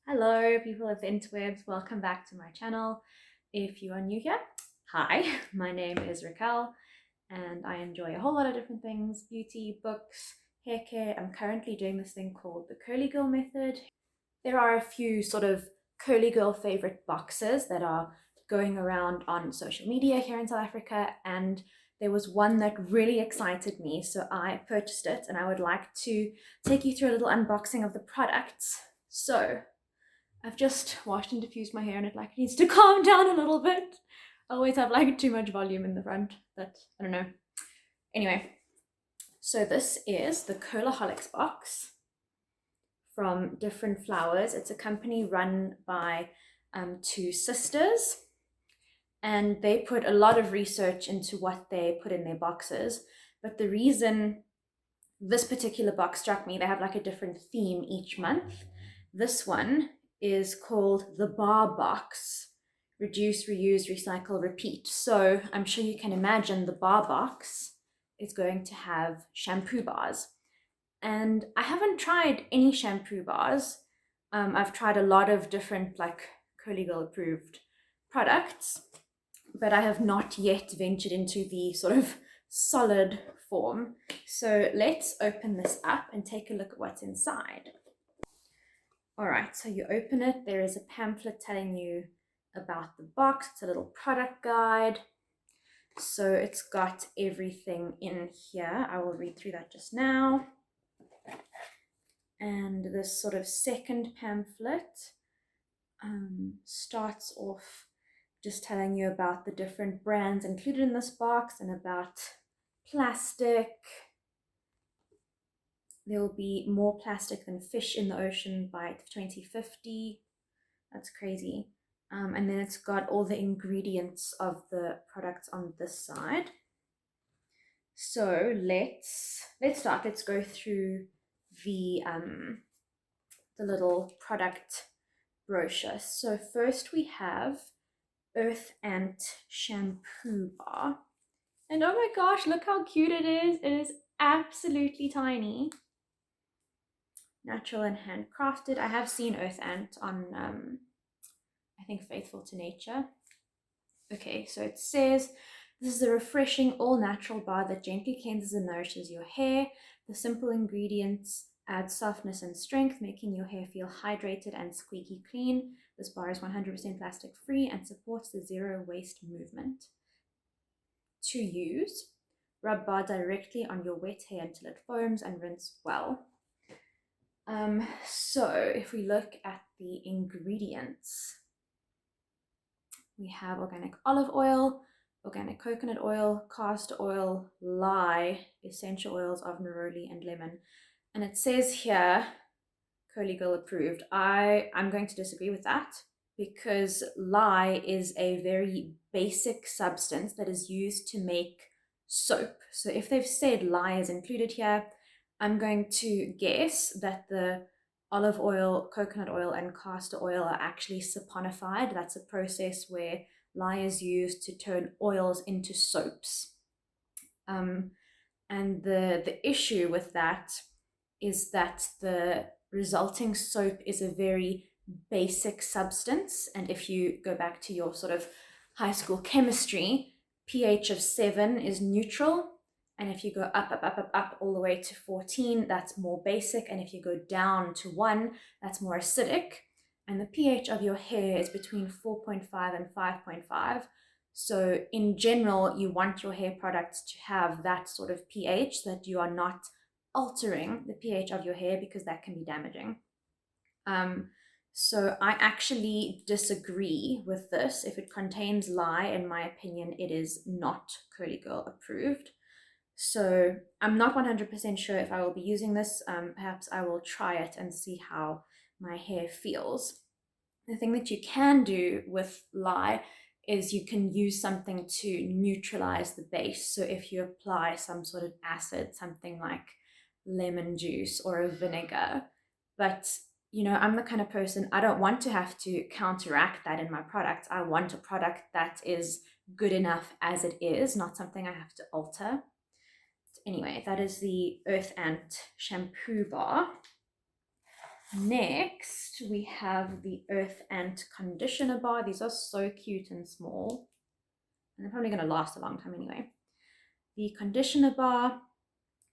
Hello, people of the interwebs. Welcome back to my channel. If you are new here, hi, my name is Raquel and I enjoy a whole lot of different things: beauty, books, hair care. I'm currently doing this thing called the Curly Girl method. There are a few sort of curly girl favorite boxes that are going around on social media here in South Africa, and there was one that really excited me, so I purchased it and I would like to take you through a little unboxing of the products. So I've just washed and diffused my hair and it needs to calm down a little bit. I always have too much volume in the front, but I don't know. Anyway, so this is the Curlaholics Box from Different Flowers. It's a company run by two sisters, and they put a lot of research into what they put in their boxes. But the reason this particular box struck me, they have a different theme each month. This one is called the Bar Box: Reduce, Reuse, Recycle, Repeat. So I'm sure you can imagine the Bar Box is going to have shampoo bars. And I haven't tried any shampoo bars. I've tried a lot of different Curly Girl approved products, but I have not yet ventured into the sort of solid form. So let's open this up and take a look at what's inside. All right, so you open it. There is a pamphlet telling you about the box. It's a little product guide. So it's got everything in here. I will read through that just now. And this sort of second pamphlet starts off just telling you about the different brands included in this box and about plastic. There will be more plastic than fish in the ocean by 2050. That's crazy. And then it's got all the ingredients of the products on this side. So let's start. Let's go through the little product brochure. So first we have Earth Ant Shampoo Bar. And oh my gosh, look how cute it is. It is absolutely tiny. Natural and handcrafted. I have seen Earth Ant on, I think, Faithful to Nature. Okay, so it says, this is a refreshing all-natural bar that gently cleanses and nourishes your hair. The simple ingredients add softness and strength, making your hair feel hydrated and squeaky clean. This bar is 100% plastic-free and supports the zero-waste movement. To use, rub bar directly on your wet hair until it foams and rinse well. So if we look at the ingredients, we have organic olive oil, organic coconut oil, castor oil, lye, essential oils of neroli and lemon. And it says here, Curly Girl approved. I'm going to disagree with that, because lye is a very basic substance that is used to make soap. So if they've said lye is included here, I'm going to guess that the olive oil, coconut oil, and castor oil are actually saponified. That's a process where lye is used to turn oils into soaps. And the issue with that is that the resulting soap is a very basic substance. And if you go back to your sort of high school chemistry, pH of 7 is neutral. And if you go up all the way to 14, that's more basic. And if you go down to 1, that's more acidic. And the pH of your hair is between 4.5 and 5.5. So in general, you want your hair products to have that sort of pH, that you are not altering the pH of your hair, because that can be damaging. So I actually disagree with this. If it contains lye, in my opinion, it is not Curly Girl approved. So I'm not 100% sure if I will be using this. Perhaps I will try it and see how my hair feels. The thing that you can do with lye is you can use something to neutralize the base. So if you apply some sort of acid, something like lemon juice or a vinegar, but I'm the kind of person, I don't want to have to counteract that in my product. I want a product that is good enough as it is, not something I have to alter. Anyway, that is the Earth Ant Shampoo Bar. Next, we have the Earth Ant Conditioner Bar. These are so cute and small, and they're probably going to last a long time anyway. The Conditioner Bar,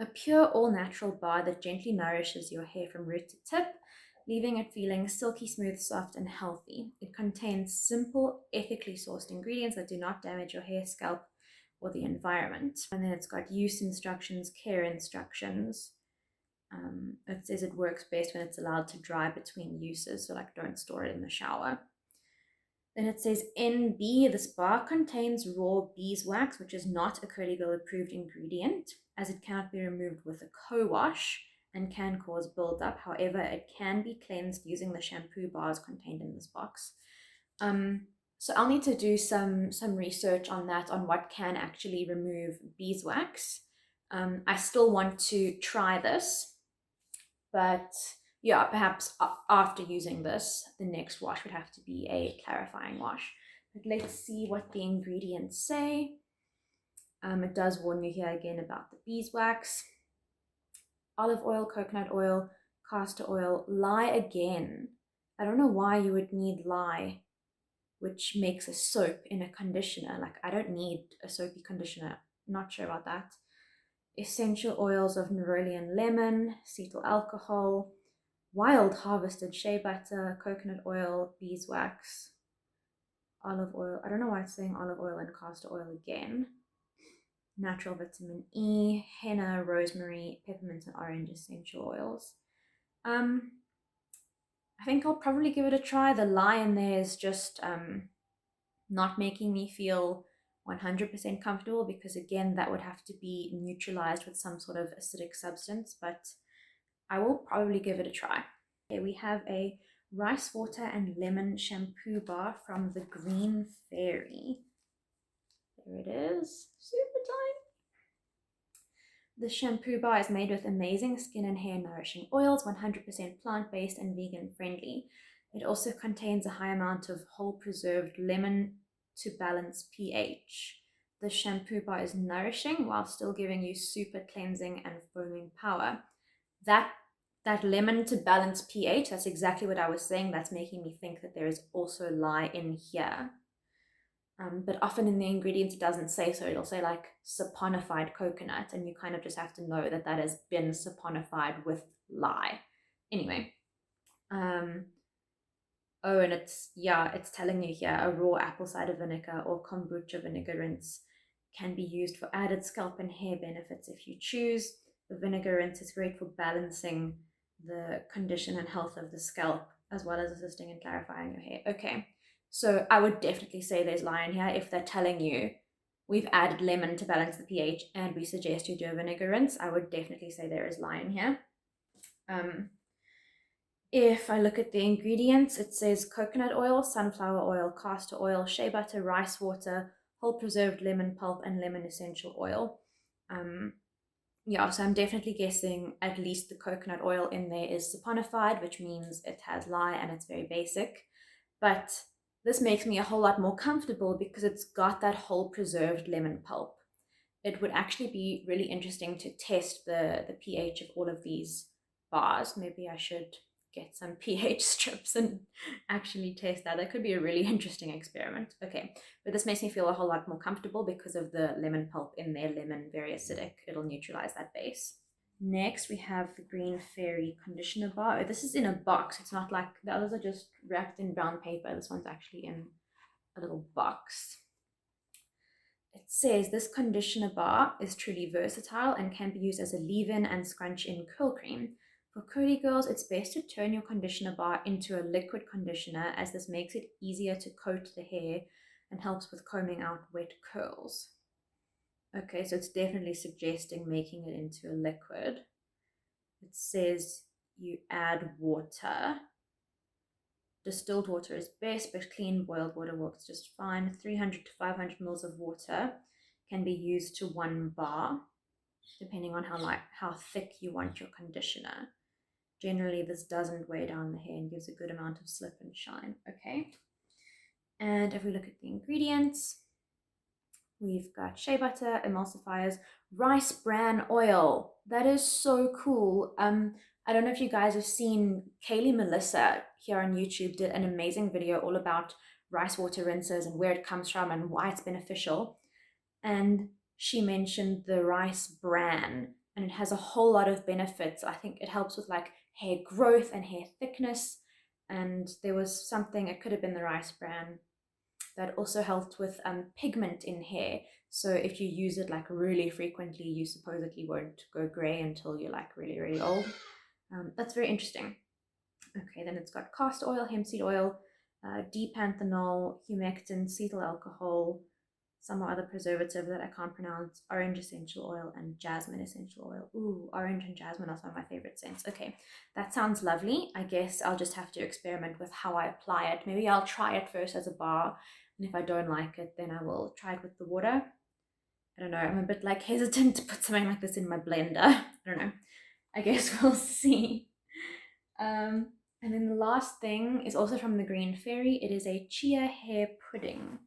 a pure all-natural bar that gently nourishes your hair from root to tip, leaving it feeling silky smooth, soft, and healthy. It contains simple, ethically sourced ingredients that do not damage your hair, scalp, or the environment. And then it's got use instructions, care instructions. It says it works best when it's allowed to dry between uses, so like don't store it in the shower. Then it says NB, this bar contains raw beeswax, which is not a Curly Girl approved ingredient, as it cannot be removed with a co-wash and can cause buildup. However, it can be cleansed using the shampoo bars contained in this box. So I'll need to do some research on that, on what can actually remove beeswax. I still want to try this, but yeah, perhaps after using this, the next wash would have to be a clarifying wash. But let's see what the ingredients say. It does warn you here again about the beeswax. Olive oil, coconut oil, castor oil, lye again. I don't know why you would need lye, which makes a soap in a conditioner. Like, I don't need a soapy conditioner. Not sure about that. Essential oils of neroli and lemon, cetyl alcohol, wild harvested shea butter, coconut oil, beeswax, olive oil. I don't know why it's saying olive oil and castor oil again. Natural vitamin E, henna, rosemary, peppermint, and orange essential oils. I think I'll probably give it a try. The lye in there is just not making me feel 100% comfortable, because again, that would have to be neutralized with some sort of acidic substance, but I will probably give it a try. Okay, we have a rice water and lemon shampoo bar from the Green Fairy. There it is, super tiny. The shampoo bar is made with amazing skin and hair nourishing oils, 100% plant-based and vegan friendly. It also contains a high amount of whole preserved lemon to balance pH. The shampoo bar is nourishing while still giving you super cleansing and foaming power. That lemon to balance pH, that's exactly what I was saying. That's making me think that there is also lye in here. But often in the ingredients it doesn't say so. It'll say like saponified coconut, and you kind of just have to know that that has been saponified with lye. Anyway, oh, and it's telling you here a raw apple cider vinegar or kombucha vinegar rinse can be used for added scalp and hair benefits if you choose. The vinegar rinse is great for balancing the condition and health of the scalp, as well as assisting in clarifying your hair. Okay, so I would definitely say there's lye in here. If they're telling you we've added lemon to balance the pH and we suggest you do a vinegar rinse, I would definitely say there is lye in here. If I look at the ingredients, it says coconut oil, sunflower oil, castor oil, shea butter, rice water, whole preserved lemon pulp, and lemon essential oil. Yeah, so I'm definitely guessing at least the coconut oil in there is saponified, which means it has lye and it's very basic. But this makes me a whole lot more comfortable because it's got that whole preserved lemon pulp. It would actually be really interesting to test the pH of all of these bars. Maybe I should get some pH strips and actually test that. That could be a really interesting experiment. Okay, but this makes me feel a whole lot more comfortable because of the lemon pulp in there. Lemon, very acidic. It'll neutralize that base. Next, we have the Green Fairy conditioner bar. This is in a box. It's not like the others are just wrapped in brown paper. This one's actually in a little box. It says this conditioner bar is truly versatile and can be used as a leave-in and scrunch-in curl cream. For curly girls, it's best to turn your conditioner bar into a liquid conditioner, as this makes it easier to coat the hair and helps with combing out wet curls. Okay, so it's definitely suggesting making it into a liquid. It says you add water. Distilled water is best, but clean boiled water works just fine. 300 to 500 mils of water can be used to 1 bar, depending on how thick you want your conditioner. Generally, this doesn't weigh down the hair and gives a good amount of slip and shine. Okay. And if we look at the ingredients, we've got shea butter, emulsifiers, rice bran oil. That is so cool. I don't know if you guys have seen Kaylee Melissa here on YouTube did an amazing video all about rice water rinses and where it comes from and why it's beneficial. And she mentioned the rice bran, and it has a whole lot of benefits. I think it helps with like hair growth and hair thickness. And there was something, it could have been the rice bran, that also helped with pigment in hair. So if you use it like really frequently, you supposedly won't go gray until you're like really, really old. That's very interesting. Okay, then it's got castor oil, hemp seed oil, D-panthenol, humectant, cetyl alcohol, some other preservative that I can't pronounce, orange essential oil, and jasmine essential oil. Ooh, orange and jasmine are some of my favorite scents. Okay, that sounds lovely. I guess I'll just have to experiment with how I apply it. Maybe I'll try it first as a bar, and if I don't like it, then I will try it with the water. I don't know, I'm a bit like hesitant to put something like this in my blender. I don't know. I guess we'll see. And then the last thing is also from the Green Fairy. It is a chia hair pudding.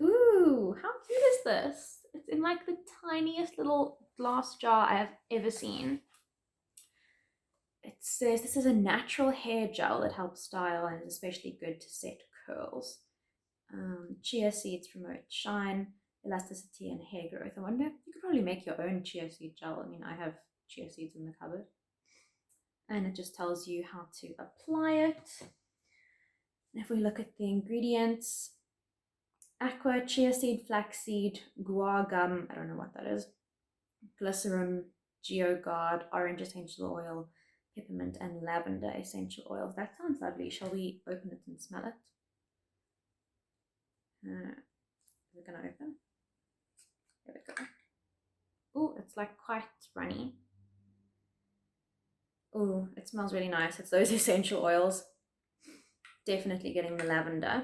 Ooh, how cute is this? It's in like the tiniest little glass jar I have ever seen. It says this is a natural hair gel that helps style and is especially good to set curls. Chia seeds promote shine, elasticity, and hair growth. I wonder, you could probably make your own chia seed gel. I mean, I have chia seeds in the cupboard. And it just tells you how to apply it. If we look at the ingredients, aqua, chia seed, flaxseed, guar gum, I don't know what that is, glycerin, geogard, orange essential oil, peppermint, and lavender essential oils. That sounds lovely. Shall we open it and smell it? Is it going to open? There we go. Oh, it's like quite runny. Oh, it smells really nice. It's those essential oils. Definitely getting the lavender.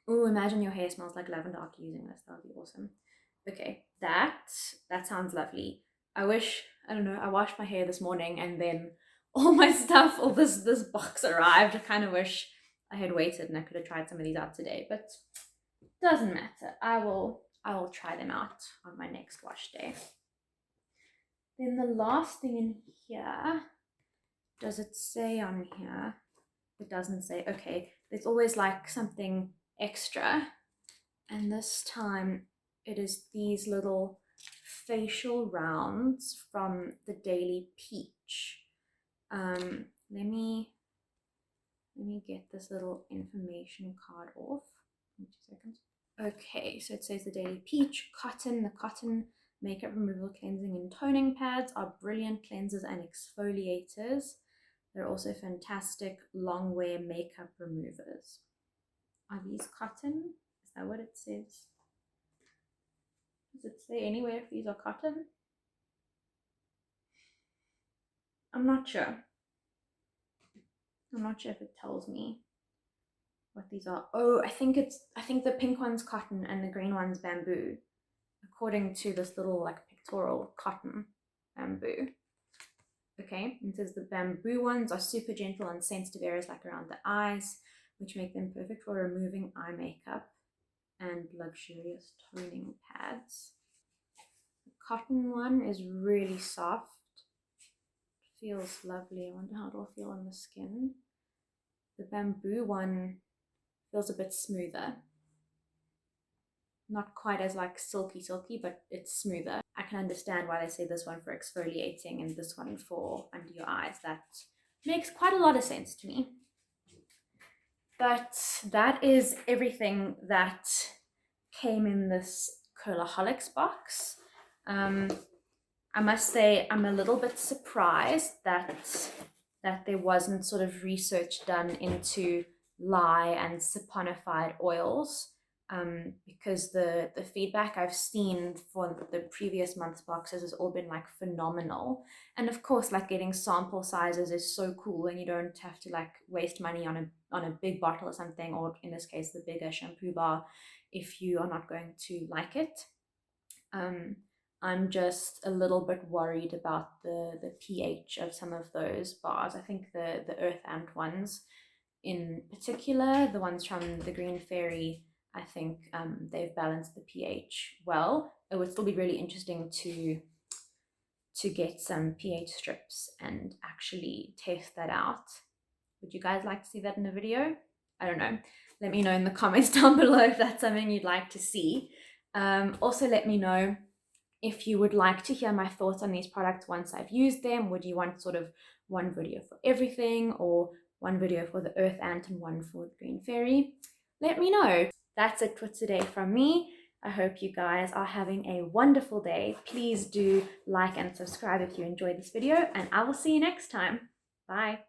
Oh, imagine your hair smells like lavender after using this. That would be awesome. Okay, that sounds lovely. I wish, I don't know, I washed my hair this morning and then all my stuff, all this box arrived. I kind of wish I had waited and I could have tried some of these out today, but doesn't matter. I will try them out on my next wash day. Then the last thing in here, does it say on here? It doesn't say. Okay, there's always like something extra, and this time it is these little facial rounds from the Daily Peach. Let me get this little information card off. 2 seconds. Okay, so it says the Daily Peach cotton. The cotton makeup removal, cleansing, and toning pads are brilliant cleansers and exfoliators. They're also fantastic long wear makeup removers. Are these cotton? Is that what it says? Does it say anywhere if these are cotton? I'm not sure. I'm not sure if it tells me what these are. Oh, I think the pink one's cotton and the green one's bamboo, according to this little like pictorial cotton bamboo. Okay, it says the bamboo ones are super gentle and sensitive areas like around the eyes, which make them perfect for removing eye makeup and luxurious toning pads. The cotton one is really soft. It feels lovely. I wonder how it will feel on the skin. The bamboo one feels a bit smoother. Not quite as like silky, but it's smoother. I can understand why they say this one for exfoliating and this one for under your eyes. That makes quite a lot of sense to me. But that is everything that came in this Curlaholics box. I must say I'm a little bit surprised that there wasn't sort of research done into lye and saponified oils, because the feedback I've seen for the previous month's boxes has all been like phenomenal. And of course, like getting sample sizes is so cool, and you don't have to like waste money on a big bottle or something, or in this case the bigger shampoo bar, if you are not going to like it. I'm just a little bit worried about the pH of some of those bars. I think the Earth Ant ones in particular, the ones from the Green Fairy, I think they've balanced the pH well. It would still be really interesting to to get some pH strips and actually test that out. Would you guys like to see that in a video? I don't know. Let me know in the comments down below if that's something you'd like to see. Also, let me know if you would like to hear my thoughts on these products once I've used them. Would you want sort of one video for everything, or one video for the earth ant and one for the green fairy? Let me know. That's it for today from me. I hope you guys are having a wonderful day. Please do like and subscribe if you enjoyed this video, and I will see you next time. Bye.